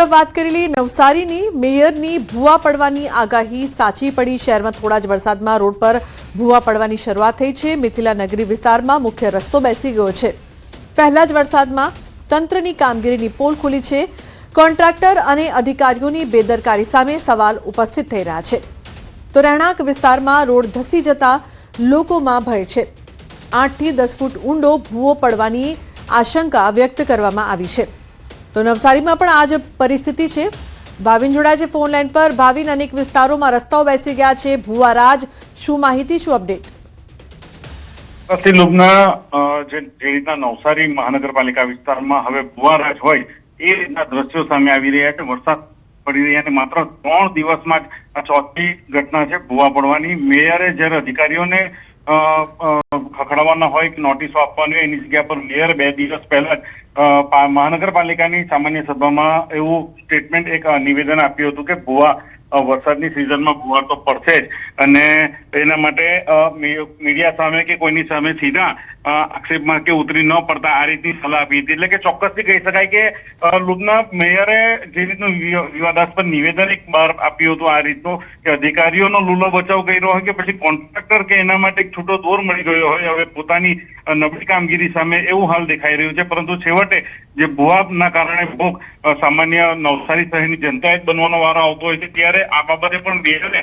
વાત કરેલી નવસારીની મેયરની ભૂવા પડવાની આગાહી સાચી પડી। શહેરમાં થોડા જ વરસાદમાં રોડ પર ભૂવા પડવાની શરૂઆત થઈ છે। મિથિલા નગરી વિસ્તારમાં મુખ્ય રસ્તો બેસી ગયો છે। પહેલા જ વરસાદમાં તંત્રની કામગીરીની પોલ ખુલી છે। કોન્ટ્રાક્ટર અને અધિકારીઓની બેદરકારી સામે સવાલ ઉપસ્થિત થઈ રહ્યા છે। તો રહેણાંક વિસ્તારમાં રોડ ધસી જતા લોકોમાં ભય છે। 8 થી 10 ફૂટ ઊંડો ભૂવો પડવાની આશંકા વ્યક્ત કરવામાં આવી છે। તો નવસારીમાં પણ આ જ પરિસ્થિતિ છે। ભાવિન જોડાય છે ફોન લાઈન પર। ભાવિન, અનેક વિસ્તારોમાં રસ્તાઓ બેસી ગયા છે। ભૂવા રાજ, શું માહિતી, શું અપડેટ? જે રીતના નવસારી મહાનગરપાલિકા વિસ્તારમાં હવે ભૂવા રાજ હોય એ રીતના દ્રશ્યો સામે આવી રહ્યા છે। વરસાદ પડી રહ્યા છે। માત્ર 3 દિવસમાં જ આ ચોથી ઘટના છે ભૂવા પડવાની। મેયરે જ્યારે અધિકારીઓને ખખડાવવાના હોય કે નોટિસો આપવાની હોય એની જગ્યા પર મેયર 2 દિવસ પહેલા જ મહાનગરપાલિકાની સામાન્ય સભામાં એવું સ્ટેટમેન્ટ, એક નિવેદન આપ્યું હતું કે ભૂવા વરસાદની સિઝનમાં ભૂવા તો પડશે જ, અને એના માટે મીડિયા સામે કે કોઈની સામે સીધા આક્ષેપમાં કે ઉતરી ન પડતા આ રીતની સલાહ આપી હતી। એટલે કે ચોક્કસથી કહી શકાય કે લુબના મેયરે જે રીતનું વિવાદાસ્પદ નિવેદન એક બહાર આપ્યું હતું આ રીતનું કે અધિકારીઓનો લૂલો બચાવ કર્યો હોય કે પછી કોન્ટ્રાક્ટર કે એના માટે એક છૂટો દોર મળી ગયો હોય હવે પોતાની નબળી કામગીરી સામે, એવું હાલ દેખાઈ રહ્યું છે। પરંતુ છેવટે જે ભૂવાના કારણે ભોગ સામાન્ય નવસારી શહેરની જનતાએ જ બનવાનો વારો આવતો હોય છે, ત્યારે આ બાબતે પણ મેયરે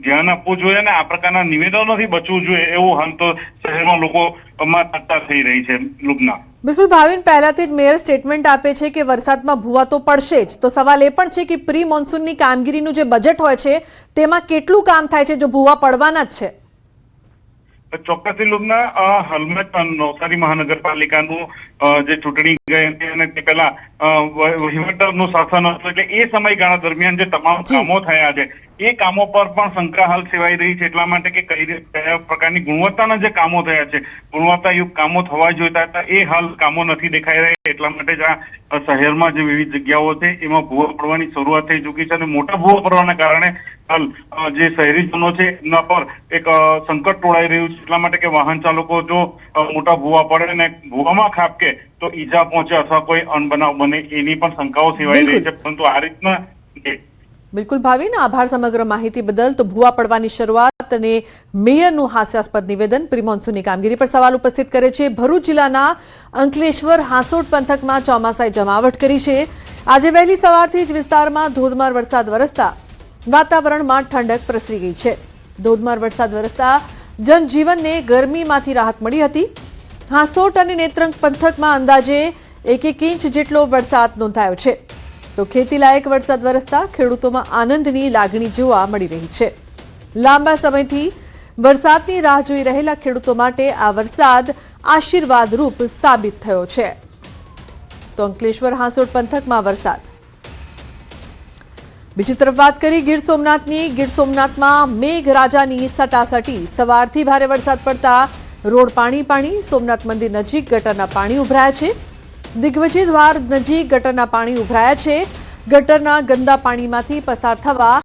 ધ્યાન આપવું જોઈએ અને આ પ્રકારના નિવેદનોથી બચવું જોઈએ, એવું હાલ તો શહેરમાં લોકોમાં ચર્ચા થઈ રહી છે। લુબના બિલકુલ ભાવિન, પહેલાથી જ મેયર સ્ટેટમેન્ટ આપે છે કે વરસાદમાં ભૂવા તો પડશે જ। તો સવાલ એ પણ છે કે પ્રી મોન્સૂનની કામગીરીનું જે બજેટ હોય છે તેમાં કેટલું કામ થાય છે જો ભૂવા પડવાના જ છે? ચોક્કસથી લુબના હાલમાં જ નવસારી મહાનગરપાલિકાનું જે ચૂંટણી ગઈ હતી અને તે પહેલા વહીવટનું શાસન હતું, એટલે એ સમયગાળા દરમિયાન જે તમામ કામો થયા છે એ કામો પર પણ શંકા હાલ સેવાઈ રહી છે। એટલા માટે કે કયા પ્રકારની ગુણવત્તાના જે કામો થયા છે, ગુણવત્તાયુક્ત કામો થવા જોઈતા હતા એ હાલ કામો નથી દેખાઈ રહ્યા। એટલા માટે જ આ શહેરમાં જે વિવિધ જગ્યાઓ છે એમાં ભૂવા પડવાની શરૂઆત થઈ ચૂકી છે અને મોટા ભૂવા પડવાના કારણે હાલ જે શહેરીજનો છે એના પર એક સંકટ ટોળાઈ રહ્યું છે। એટલા માટે કે વાહન ચાલકો જો મોટા ભૂવા પડે અને ભૂવામાં ખાબકે તો ઈજા પહોંચે અથવા કોઈ અણબનાવ બને એની પણ શંકાઓ સેવાઈ રહી છે। પરંતુ આ રીતના બિલકુલ ભાવિન, આભાર સમગ્ર માહિતી બદલ। તો ભૂવા પડવાની શરૂઆત અને મેયરનું હાસ્યાસ્પદ નિવેદન પ્રી મોન્સૂનની કામગીરી પર સવાલ ઉપસ્થિત કરે છે। ભરૂચ જિલ્લાના અંકલેશ્વર હાંસોટ પંથકમાં ચોમાસાએ જમાવટ કરી છે। આજે વહેલી સવારથી જ વિસ્તારમાં ધોધમાર વરસાદ વરસતા વાતાવરણમાં ઠંડક પ્રસરી ગઈ છે। ધોધમાર વરસાદ વરસતા જનજીવનને ગરમીમાંથી રાહત મળી હતી। હાંસોટ અને નેત્રંગ પંથકમાં અંદાજે 1 ઇંચ જેટલો વરસાદ નોંધાયો છે। તો ખેતીલાયક વરસાદ વરસતા ખેડૂતોમાં આનંદની લાગણી જોવા મળી રહી છે। લાંબા સમયથી વરસાદની રાહ જોઈ રહેલા ખેડૂતો માટે આ વરસાદ આશીર્વાદરૂપ સાબિત થયો છે। તો અંકલેશ્વર હાંસોટ પંથકમાં વરસાદ। બીજી તરફ વાત કરી ગીર સોમનાથની। ગીર સોમનાથમાં મેઘરાજાની સટાસટી। સવારથી ભારે વરસાદ પડતા રોડ પાણી। સોમનાથ મંદિર નજીક ગટરના પાણી ઉભરાયા છે। દિગ્વિજય દ્વાર નજીક ગટરના પાણી ઉભરાયા છે। ગટરના ગંદા પાણીમાંથી પસાર થવા